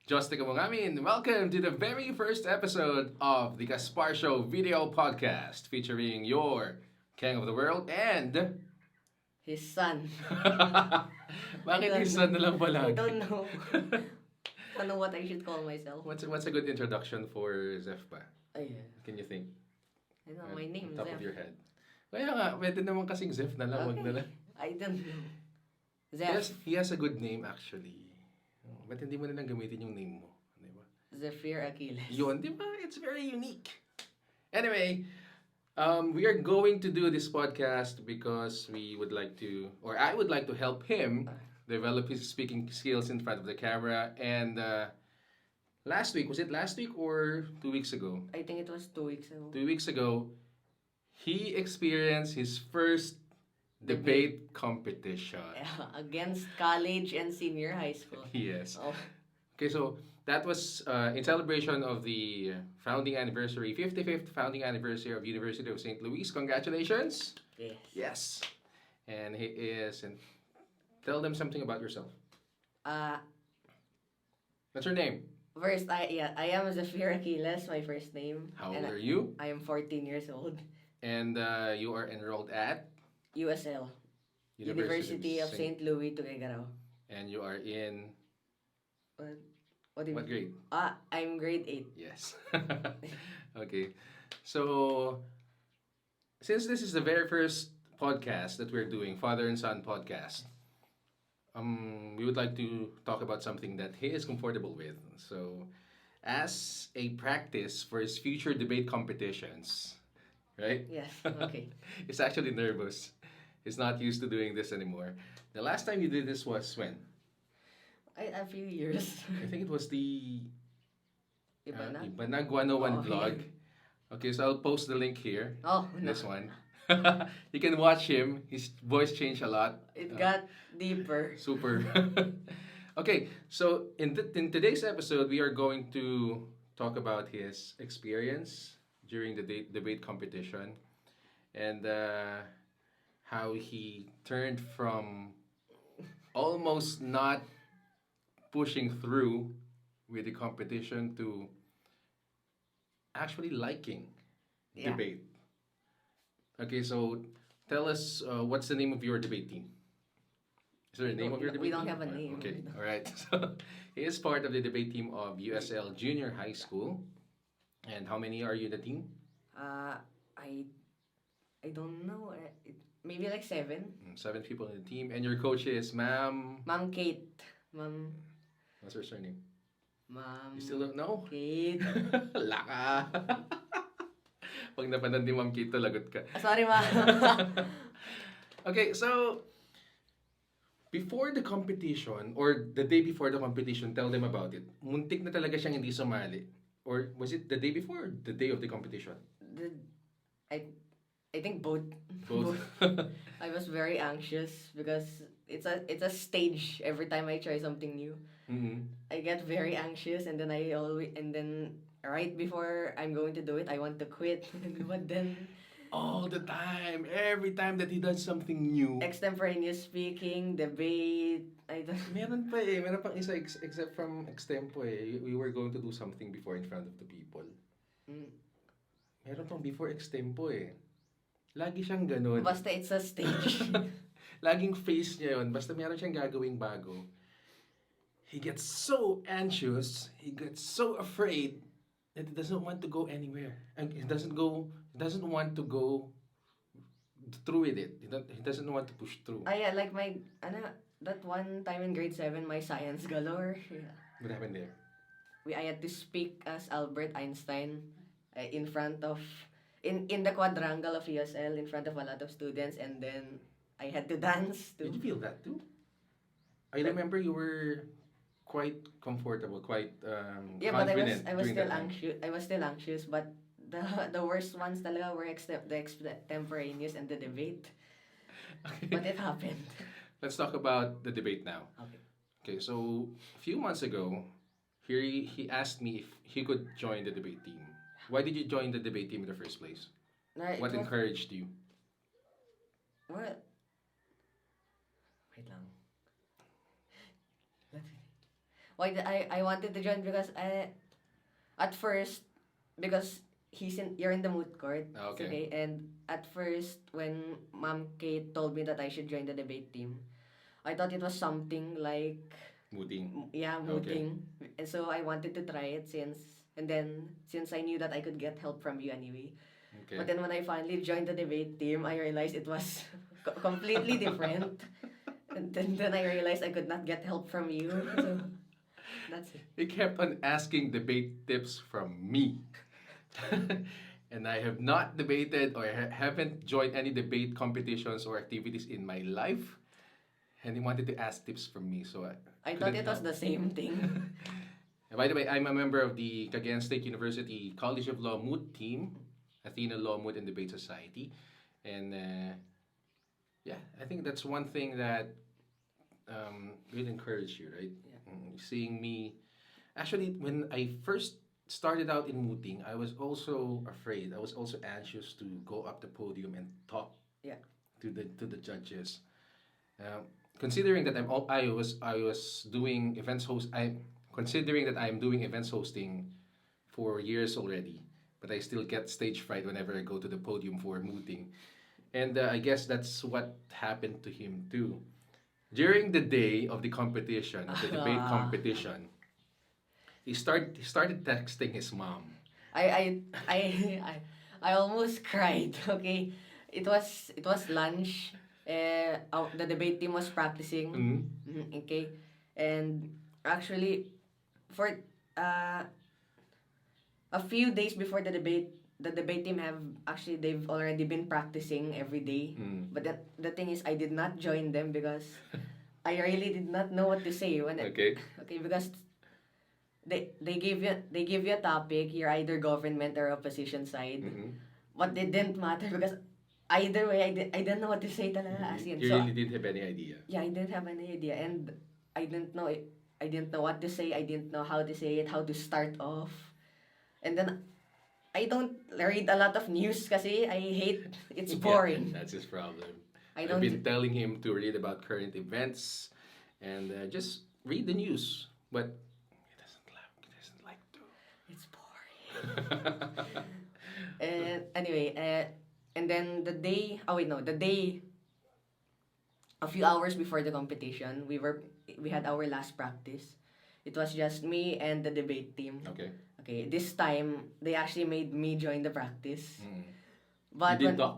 Diyos tika mo ngamin. Welcome to the very first episode of the Gaspar Show video podcast featuring your King of the World and... His son. Bakit don't his son na lang I palagi? don't know. I don't know what I should call myself. What's a good introduction for Zephyr? Ay, Can you think? I know, my name On top Zeph. of your head. Kaya nga, pwede naman kasing Zeph na lang. Wag na lang. I don't know. He has a good name actually. Ba't hindi mo na lang gamitin yung name mo? Di ba? Zephyr Achilles. Yun, di ba? It's very unique. Anyway, we are going to do this podcast because we would like to, or I would like to help him develop his speaking skills in front of the camera. And last week, was it last week or 2 weeks ago? I think it was 2 weeks ago. 2 weeks ago, he experienced his first debate competition. Yeah, against college and senior high school. Yes. Oh, Okay, so that was in celebration of the founding anniversary, 55th founding anniversary of University of St. Louis. Congratulations. yes. Yes. And he is, and tell them something about yourself. Uh, What's your name? First, I am Zephyr Achilles, my first name. How and old are you? I am 14 years old. And you are enrolled at USL. University of St. Louis, Tuguegarao. And you are in What do you what mean? grade? I'm grade 8. Yes. Okay. So, since this is the very first podcast that we're doing, Father and Son podcast, we would like to talk about something that he is comfortable with. So, as a practice for his future debate competitions, right? Yes, okay. He's actually nervous. He's not used to doing this anymore. The last time you did this was when? A few years. I think it was the Iba na? Ibanag 101 Oh, vlog. Okay, so I'll post the link here. Oh, no. This one. You can watch him. His voice changed a lot. It got deeper. Super. Okay, so in today's episode, we are going to talk about his experience during the debate competition and how he turned from almost not pushing through with the competition to actually liking Yeah. debate. Okay, so tell us what's the name of your debate team? Is there a name of your debate We don't team? have a name. Okay, all right. So he is part of the debate team of USL Junior High School. And how many are you in the team? I don't know. Maybe like 7. 7 people in the team. And your coach is Ma'am... Ma'am Kate. Ma'am. What's her surname? Ma'am. You still don't know? Kate. Laka. Pag napanood ni Ma'am Kito, lagot ka. Sorry, ma'am. Okay, so before the competition or the day before the competition, tell them about it. Muntik na talaga siyang hindi sumali. Or was it the day before or the day of the competition? I think both. Both. I was very anxious because it's a stage every time I try something new. Mm-hmm. I get very anxious and then right before I'm going to do it, I want to quit. But then All the time. Every time that he does something new. extemporaneous speaking, debate, I don't Meron pa eh. Meron pang isa except from extempo eh. We were going to do something before in front of the people. Mm. Meron pang before extempo eh. Lagi siyang ganun. Basta it's a stage. Laging face niya yun. Basta meron siyang gagawing bago. He gets so anxious. He gets so afraid that he doesn't want to go anywhere. And he doesn't want to go through with it. He doesn't want to push through. Like that one time in grade 7, my science galore. Yeah. What happened there? I had to speak as Albert Einstein in front of in the quadrangle of USL in front of a lot of students, and then I had to dance too. Did you feel that too? I remember you were quite comfortable, quite Yeah, but confident. I was during still that time. anxious. I was still anxious, but the worst ones talaga were the extemporaneous and the debate. Okay. But it happened. Let's talk about the debate now. Okay. Okay, so a few months ago, he asked me if he could join the debate team. Why did you join the debate team in the first place? What encouraged you? Well, wait lang. I wanted to join because at first, because you're in the moot court. Ah, It's okay. okay. And at first, when Ma'am Kate told me that I should join the debate team, I thought it was something like, Mooting. yeah, Okay. mooting. And so I wanted to try it and then since I knew that I could get help from you anyway. But Okay. then when I finally joined the debate team, I realized it was completely different. And then I realized I could not get help from you. So that's it. He kept on asking debate tips from me. And I have not debated or haven't joined any debate competitions or activities in my life. And he wanted to ask tips from me, so I I thought couldn't it was help. the same thing. And by the way, I'm a member of the Cagayan State University College of Law Moot team, Athena Law Moot and Debate Society. And yeah, I think that's one thing that will encourage you, right? Yeah. Seeing me. Actually, when I first started out in mooting, I was also afraid. I was also anxious to go up the podium and talk Yeah. to the judges. Considering that I was doing events host I considering that I'm doing events hosting for years already, but I still get stage fright whenever I go to the podium for mooting. And I guess that's what happened to him too. During the day of the competition, of the debate Ah. competition, he started texting his mom. I I I I I almost cried. Okay, it was lunch. The debate team was practicing. Mm-hmm. Okay, and actually, for uh a few days before the debate team they've already been practicing every day. Mm. But the thing is, I did not join them because I really did not know what to say Okay. okay, because they give you a topic. You're either government or opposition side, Mm-hmm. but it didn't matter because either way I didn't know what to say talaga as in. You So really didn't have any idea. yeah, I didn't have any idea, and I didn't know I didn't know what to say. I didn't know how to say it, how to start off, and then I don't read a lot of news kasi I hate it's boring. Yeah, that's his problem. I I've don't. been telling him to read about current events and just read the news, but he doesn't like to. It's boring. And anyway, and then the day a few hours before the competition, we had our last practice. It was just me and the debate team. Okay. Okay, this time they actually made me join the practice. Mm. But You did when talk.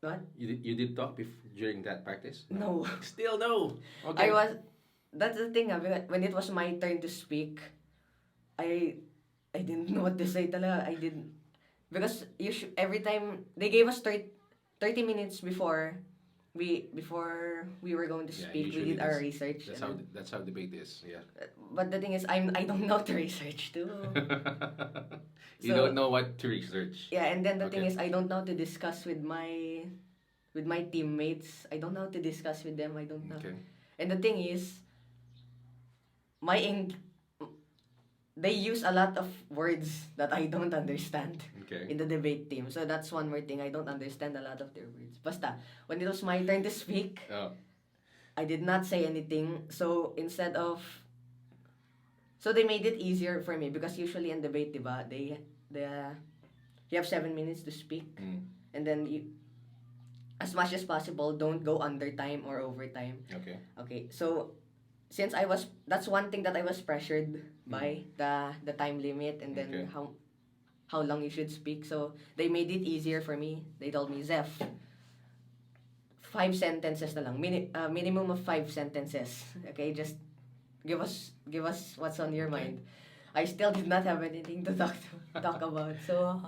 what? You did talk during that practice. No. Still no. Okay. I was That's the thing, when it was my turn to speak, I I didn't know what to say talaga. I didn't because every time they gave us 30 minutes before we were going to Yeah, speak, we usually did our research. that's how debate is. Yeah. But the thing is, I don't know to research too. You So- don't know what to research. Yeah, and then the thing Okay. is, I don't know how to discuss with my teammates. I don't know how to discuss with them. I don't know. Okay. And the thing is, my they use a lot of words that I don't understand Okay. in the debate team. So that's one more thing. I don't understand a lot of their words. Basta, when it was my turn to speak, Oh. I did not say anything. So so they made it easier for me because usually in debate, diba, you have 7 minutes to speak, Mm. and then as much as possible, don't go under time or overtime. Okay. Okay, so that's one thing that I was pressured by the time limit and then Okay. how long you should speak. So they made it easier for me. They told me, Zeph, 5 sentences na lang, minimum of 5 sentences. Okay, just give us what's on your Okay. mind. I still did not have anything to talk about. So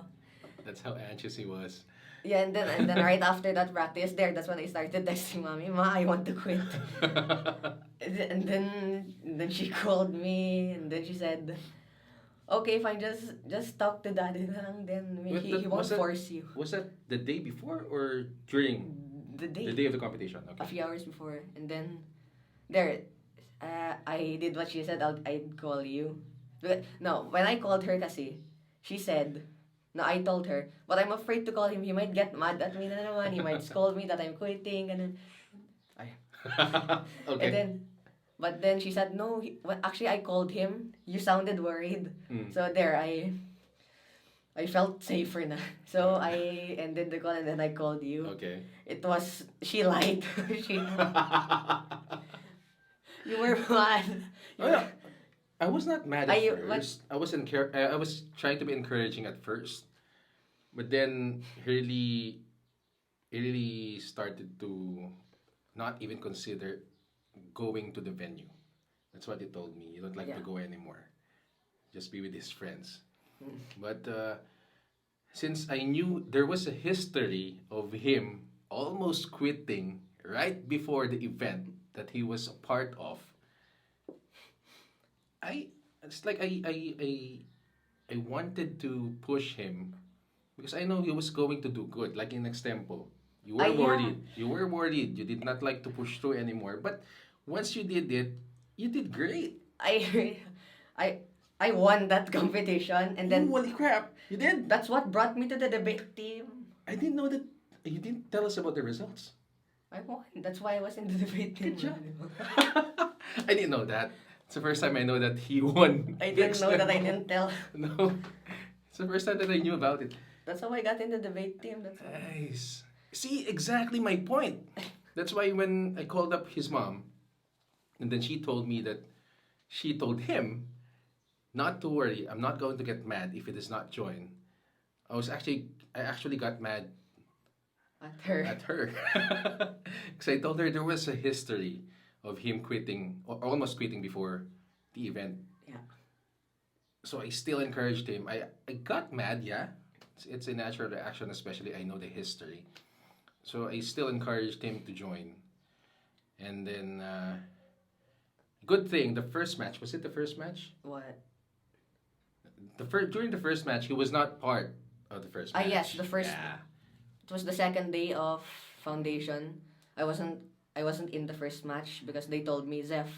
That's how anxious he was. yeah, and then right after that practice that's when I started texting mommy, Ma, I want to quit. And then she called me and then she said, okay, fine, just talk to daddy na lang, then But he won't was that- force you. Was that the day before or during The day, the day of the competition? a Okay. few hours before, and then I did what she said. I'd call you. But no, when I called her kasi, she said, no, I told her, but I'm afraid to call him. He might get mad at me na naman. He might scold me that I'm quitting. And then, Okay. and then But then she said, no, well, actually, I called him. You sounded worried. Mm. So there, I felt safer na. So I ended the call and then I called you. Okay. It was, she lied. she, you were mad. You Oh, were, yeah. I was not mad at but first. I was trying to be encouraging at first, but then he really started to not even consider going to the venue. That's what he told me. You don't like yeah. to go anymore. Just be with his friends. Mm. But since I knew there was a history of him almost quitting right before the event that he was a part of, I it's like I wanted to push him because I know he was going to do good. Like in example, you were Yeah. worried. You were worried. You did not like to push through anymore. But once you did it, you did great. I, I, I won that competition and then Holy crap! You did. that's what brought me to the debate team. I didn't know that. You didn't tell us about the results. I won. That's why I was in the debate team. Good job. I didn't know that. It's the first time I know that he won. I the didn't know that I external. didn't tell. No, it's the first time that I knew about it. That's how I got in the debate team. That's why. Nice. See, exactly my point. That's why when I called up his mom, and then she told me that she told him not to worry. I'm not going to get mad if he does not join. I actually got mad At her. at her because I told her there was a history of him quitting or almost quitting before the event. Yeah. So I still encouraged him. I got mad, yeah. It's a natural reaction, especially I know the history. So I still encouraged him to join. And then, good thing, the first match, was it the first match? What? During the first match, he was not part of the first match. Yes, the first. Yeah. It was the second day of foundation. I wasn't in the first match because they told me, Zeph,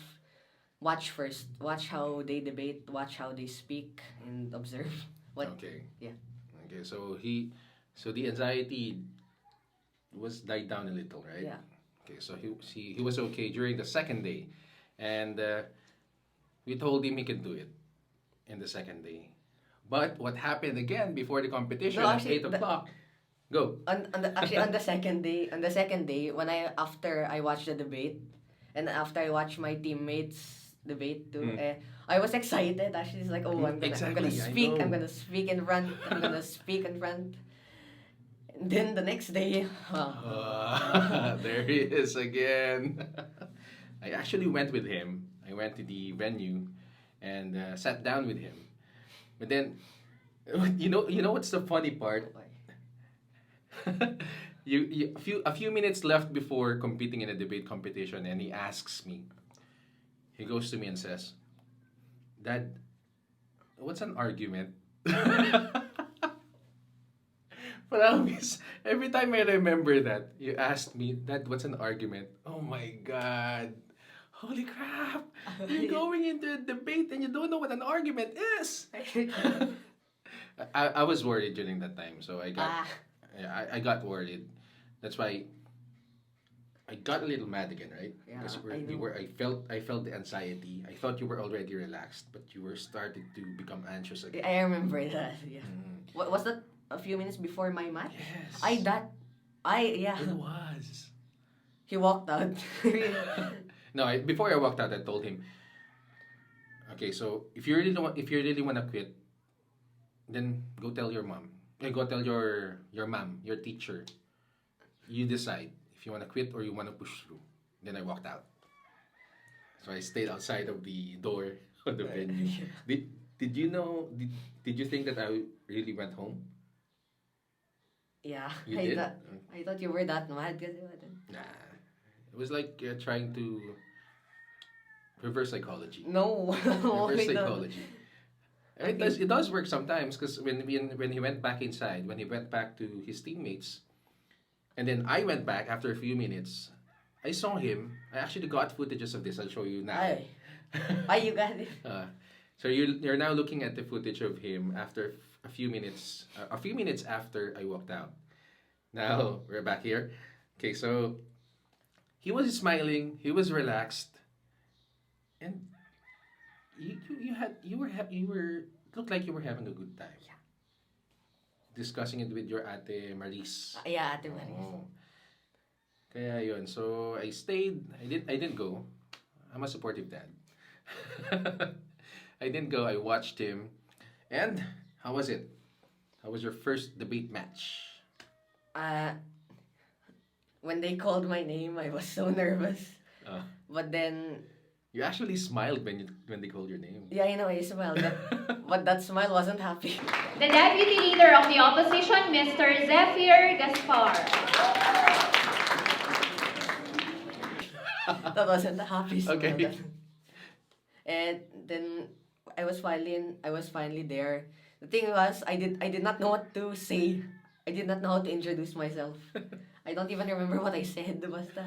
watch first. Watch how they debate. Watch how they speak and observe. What? Okay. Yeah. Okay, so the anxiety was died down a little, right? Yeah. Okay, so he was okay during the second day, and we told him he could do it in the second day. But what happened again before the competition No, at actually, 8 o'clock? Go. Actually on the second day when after I watched the debate and after I watched my teammates debate too, I was excited. Actually, it's like, oh, I'm gonna Exactly, I speak. know. I'm gonna speak in front. I'm gonna speak in front. And then the next day, There he is again. I actually went with him. I went to the venue and sat down with him. But then, you know what's the funny part? A few minutes left before competing in a debate competition, and he asks me. He goes to me and says, "Dad, what's an argument?" Promise. Every time I remember that, you asked me, "Dad, what's an argument?" Oh my God. Holy crap. You're going into a debate and you don't know what an argument is. I was worried during that time, so I got worried. That's why I got a little mad again, right? Yeah, Because I know. I felt the anxiety. I thought you were already relaxed, but you were starting to become anxious again. I remember that. Yeah. What was that? A few minutes before my match. Yes. Yeah. It was. He walked out. No, before I walked out, I told him, okay, so if you really want to quit, then go tell your mom. Go tell your mom, your teacher. You decide if you want to quit or you want to push through. Then I walked out. So I stayed outside of the door of the venue. Did you know? Did you think that I really went home? Yeah. You I did? thought I thought you were that mad kasi Nah. It was like trying to reverse psychology. no. Reverse I don't. psychology. And it does work sometimes because when he went back inside, when he went back to his teammates, and then I went back after a few minutes, I saw him. I actually got footages of this. I'll show you now. Ay, you got it. So you're now looking at the footage of him after a few minutes after I walked out. Now we're back here. Okay, so he was smiling, he was relaxed, and you were looked like you were having a good time. Yeah. Discussing it with your ate Maris. Yeah, Ate Maris. Oo. Kaya yun. So I stayed. I didn't go. I'm a supportive dad. I didn't go. I watched him. And how was it? How was your first debate match? Uh, when they called my name, I was so nervous. Uh, But then, you actually smiled when they called your name. yeah, I know, I smiled. But that smile wasn't happy. The Deputy Leader of the Opposition, Mr. Zephyr Gaspar. That wasn't a happy smile. Okay. And then I was finally there. The thing was, I did not know what to say. I did not know how to introduce myself. I don't even remember what I said. Basta.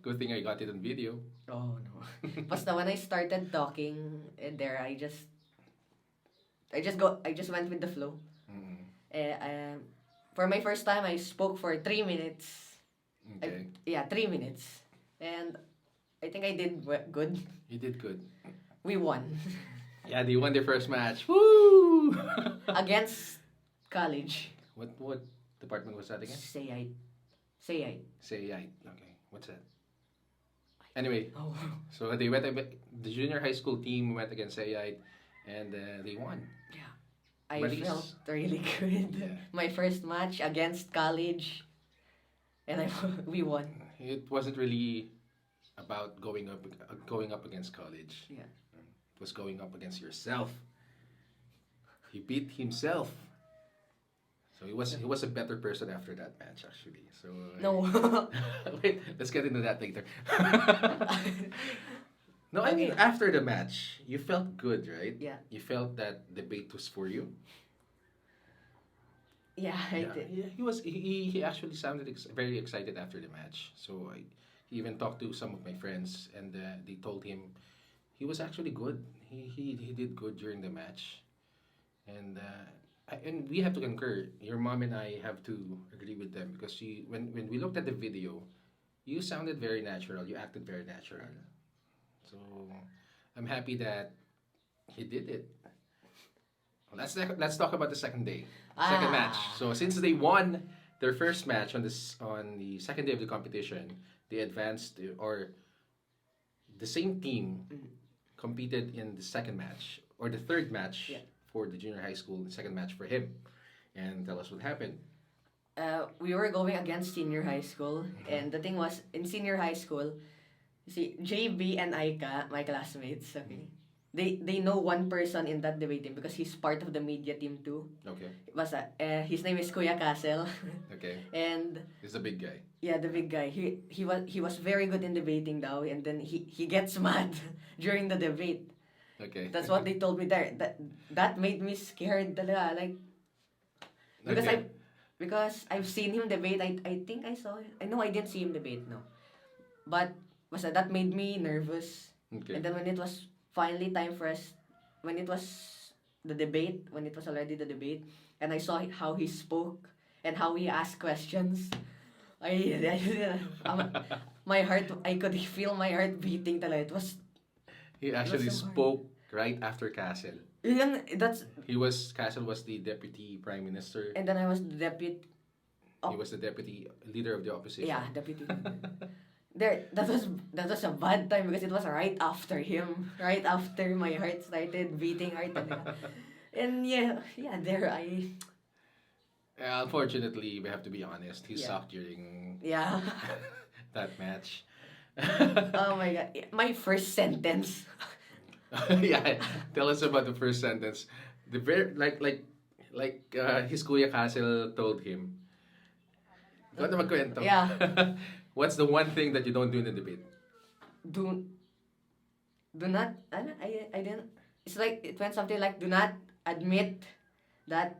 Good thing I got it on video. Oh no. Basta when I started talking there, I just went with the flow. Mm. For my first time, I spoke for 3 minutes. Okay. 3 minutes. And I think I did good. You did good. We won. Yeah, they won their first match. Woo! Against college. What department was that again? Say I. Say I. Okay. What's that? Anyway, Oh. so they went. The junior high school team went against AI, and they won. Yeah. I Maris. felt really good. Yeah. My first match against college. And we won. It wasn't really about going up against college. Yeah. It was going up against yourself. He beat himself. So he was a better person after that match, actually. So No. wait, let's get into that later. No, I mean Okay. after the match, you felt good, right? Yeah. You felt that debate was for you. Yeah, I Yeah, did. he actually sounded very excited after the match. So he even talked to some of my friends, and they told him he was actually good. He did good during the match, and and we have to concur. Your mom and I have to agree with them because when we looked at the video, you sounded very natural. You acted very natural. So I'm happy that he did it. Let's talk about the second day, second match. So since they won their first match on the second day of the competition, they advanced or the same team competed in the second match or the third match for the junior high school. The second match for him, and tell us what happened. We were going against senior high school, and the thing was, in senior high school, you see, JB and Aika, my classmates, okay, they know one person in that debate team because he's part of the media team too. Okay. Basta, his name is Kuya Castle, Okay. and He's a big guy. yeah, the big guy. He was very good in debating daw, and then he gets mad during the debate. Okay. That's what they told me there. That made me scared talaga. Like, because Okay. because I've seen him debate. I think I saw it. I know I didn't see him debate, no. But basta that made me nervous. Okay. And then when it was finally time for us, when it was when it was already the debate, and I saw how he spoke and how he asked questions, my heart, I could feel my heart beating talaga. It was, He actually so hard. spoke right after Castle. that's, Castle was the deputy prime minister. and then I was the deputy. He was the deputy leader of the opposition. Yeah, deputy. That was a bad time because it was right after him, right after my heart started beating hard. And there I. Unfortunately, we have to be honest. He Yeah. sucked during Yeah. that match. Oh my god, my first sentence. Yeah, tell us about the first sentence. The very his Kuya Castle told him. Ikaw na magkwento. Yeah. What's the one thing that you don't do in the debate? Do not. I didn't. It's like it went something like, do not admit that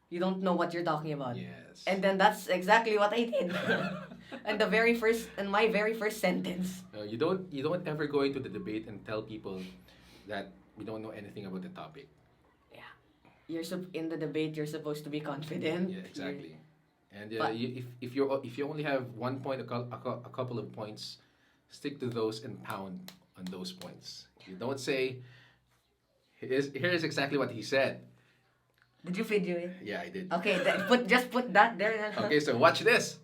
you don't know what you're talking about. Yes. And then that's exactly what I did. And my very first sentence. You don't ever go into the debate and tell people that we don't know anything about the topic. Yeah. In the debate, you're supposed to be confident. Yeah, exactly. And But- if you only have 1 point, a couple of points, stick to those and pound on those points. You don't say, here's exactly what he said. Did you video it? Yeah, I did. Okay, just put that there. Okay, so watch this.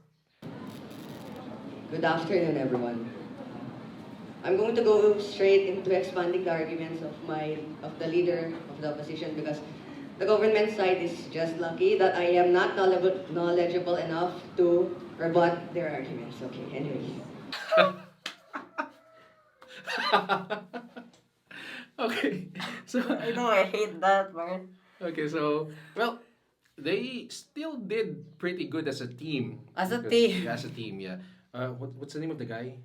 Good afternoon, everyone. I'm going to go straight into expanding the arguments of the leader of the opposition because the government side is just lucky that I am not knowledgeable enough to rebut their arguments. Okay, anyways. Okay, so I know I hate that, man. okay, so well, they still did pretty good as a team. As a because- team. Yeah, as a team, yeah. What's the name of the guy?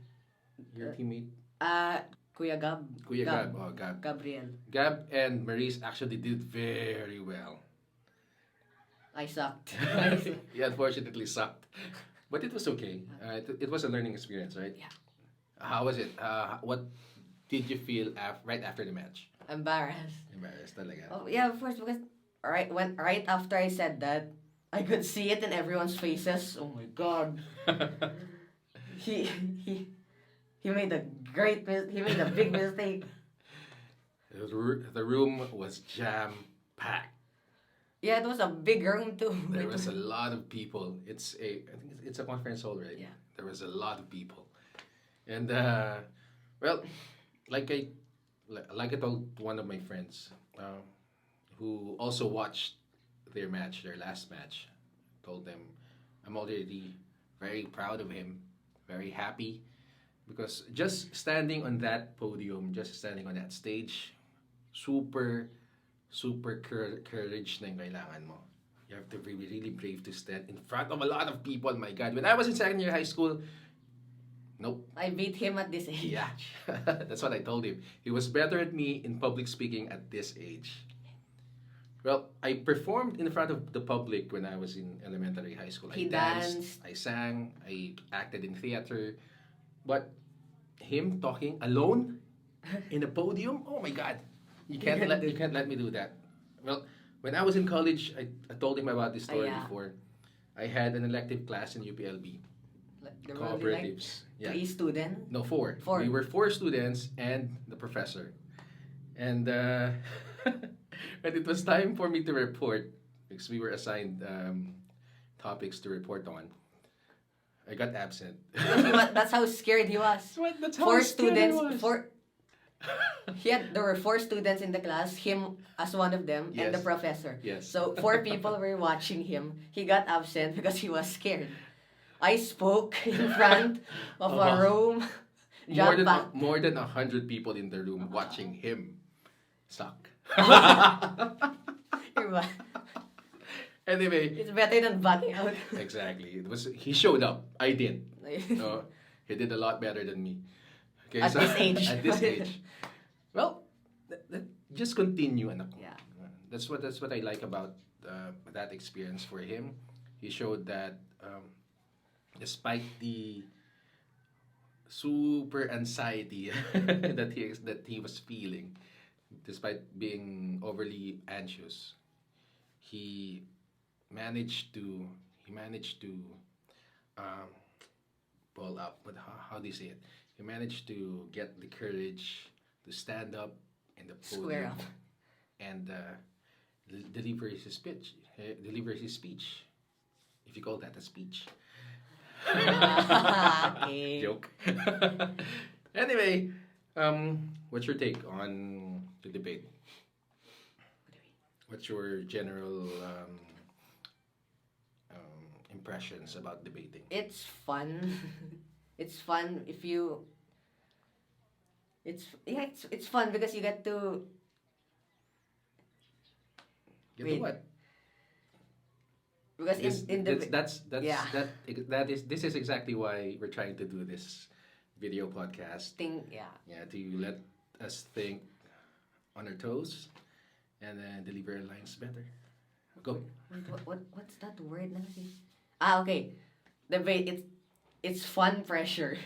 Your teammate? Kuya Gab. Kuya Gab. Oh, Gab. Gabriel. Gab and Maurice actually did very well. I sucked. He unfortunately sucked, but it was okay. It was a learning experience, right? Yeah. How was it? What did you feel right after the match? Embarrassed. Embarrassed talaga. Oh yeah, of course, because right after I said that, I could see it in everyone's faces. Oh my god. he he made a he made a big mistake. The room was jam packed. Yeah, it was a big room too. There was a lot of people. I think it's a conference hall, right? Yeah. There was a lot of people, and well, like I told one of my friends, who also watched their last match, told them I'm already very proud of him, very happy, because just standing on that podium, just standing on that stage, super courage na yung kailangan mo. You have to be really brave to stand in front of a lot of people. My God, when I was in second year high school, nope. I beat him at this age. Yeah, that's what I told him. He was better at me in public speaking at this age. Well, I performed in front of the public when I was in elementary high school. He I danced, danced. I sang, I acted in theater. But him talking alone in a podium, oh my God. You can't let me do that. Well, when I was in college, I told him about this story yeah. before. I had an elective class in UPLB, There were only like cooperatives. Yeah. 3 students. No, 4. Four. We were 4 students and the professor. And when it was time for me to report, because we were assigned topics to report on, I got absent. That's how scared he was. That's how 4 scared I students. was. There were 4 students in the class, him as one of them, and the Yes. professor. Yes. So 4 people were watching him. He got absent because he was scared. I spoke in front of a room. Jam-packed. More than 100 people in the room watching him suck. Anyway, It's better than backing out. exactly. He showed up. I didn't. No, he did a lot better than me. Okay, At this age. At this age. Well, just continue, anak. Yeah. That's what I like about that experience for him. He showed that despite the super anxiety that he was feeling, despite being overly anxious, he managed to pull up. But how do you say it? He managed to get the courage to stand up in the Square podium up. and deliver his speech. If you call that a speech. Okay. Joke. Anyway, what's your take on the debate? What's your general impressions about debating? It's fun. It's fun if you. It's fun because you get to. You Wait. know what? Because in the yeah. This is exactly why we're trying to do this video podcast. thing, yeah. Yeah, to let us think on our toes and then deliver our lines better. Go. Wait, what's that word na kasi? Okay. Debate. It's fun pressure.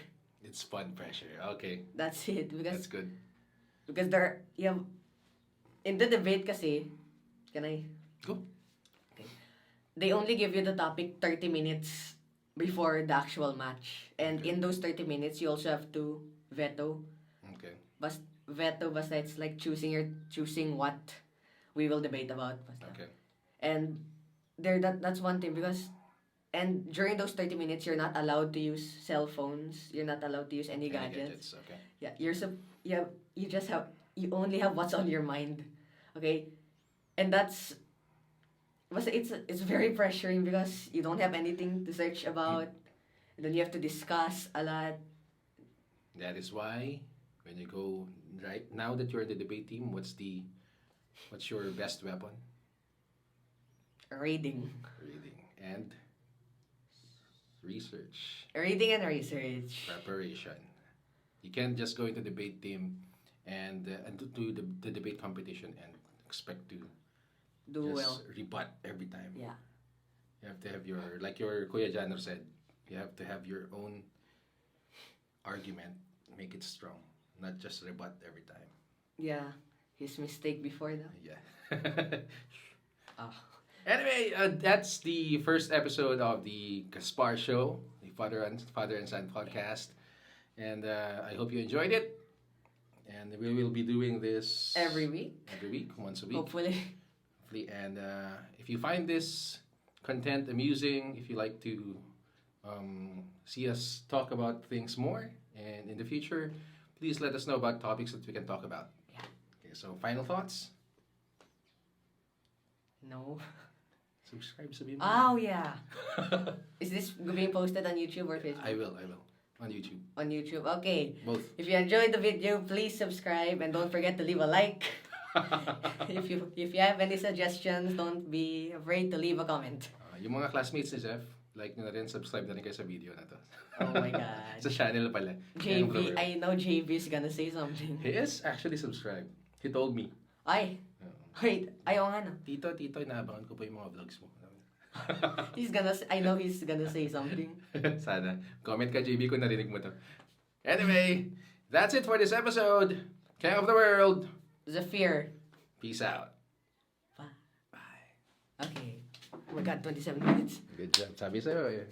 It's fun pressure. Okay, That's it. that's good. Because you have in the debate kasi, can I? Go. They only give you the topic 30 minutes before the actual match. And in those 30 minutes, you also have to veto. Okay. veto, basta it's like choosing what we will debate about. Basta. Okay. And that's one thing because and during those 30 minutes you're not allowed to use cell phones, you're not allowed to use any gadgets. Okay. Yeah, you only have what's on your mind. Okay? And it's very pressuring because you don't have anything to search about. And then you have to discuss a lot. That is why when you go right now that you're in the debate team, what's your best weapon? Reading. Reading and research. Reading and research. Preparation. You can't just go into the debate team and do the debate competition and expect to Do just well. rebut every time. Yeah. You have to have like your Kuya Janor said, you have to have your own argument, make it strong, not just rebut every time. Yeah. His mistake before that. Yeah. Ah. Anyway, that's the first episode of the Gaspar Show, the Father and Son podcast, and I hope you enjoyed it. And we will be doing this Every week. Once a week. Hopefully. And if you find this content amusing, if you like to see us talk about things more, and in the future, please let us know about topics that we can talk about. Yeah. Okay, so final thoughts? No. Subscribe sa Oh, yeah. Is this being posted on YouTube or Facebook? I will. On YouTube. On YouTube. Okay. Both. If you enjoyed the video, please subscribe and don't forget to leave a like. if you have any suggestions, don't be afraid to leave a comment. Yung mga classmates ni Zeph, like nyo na rin, subscribe na rin kayo sa video na to. Oh my God. Sa channel pala. JB, I know JB is gonna say something. He is actually subscribed. He told me. Ay, wait, ayaw nga na. Tito, inaabangan ko pa yung mga vlogs mo. I know he's gonna say something. Sana. Comment ka, JB, kung narinig mo to. Anyway, that's it for this episode. King of the world. Zephyr. Peace out. Bye. Okay. Oh my God, 27 minutes. Good job. Sabi sa'yo eh.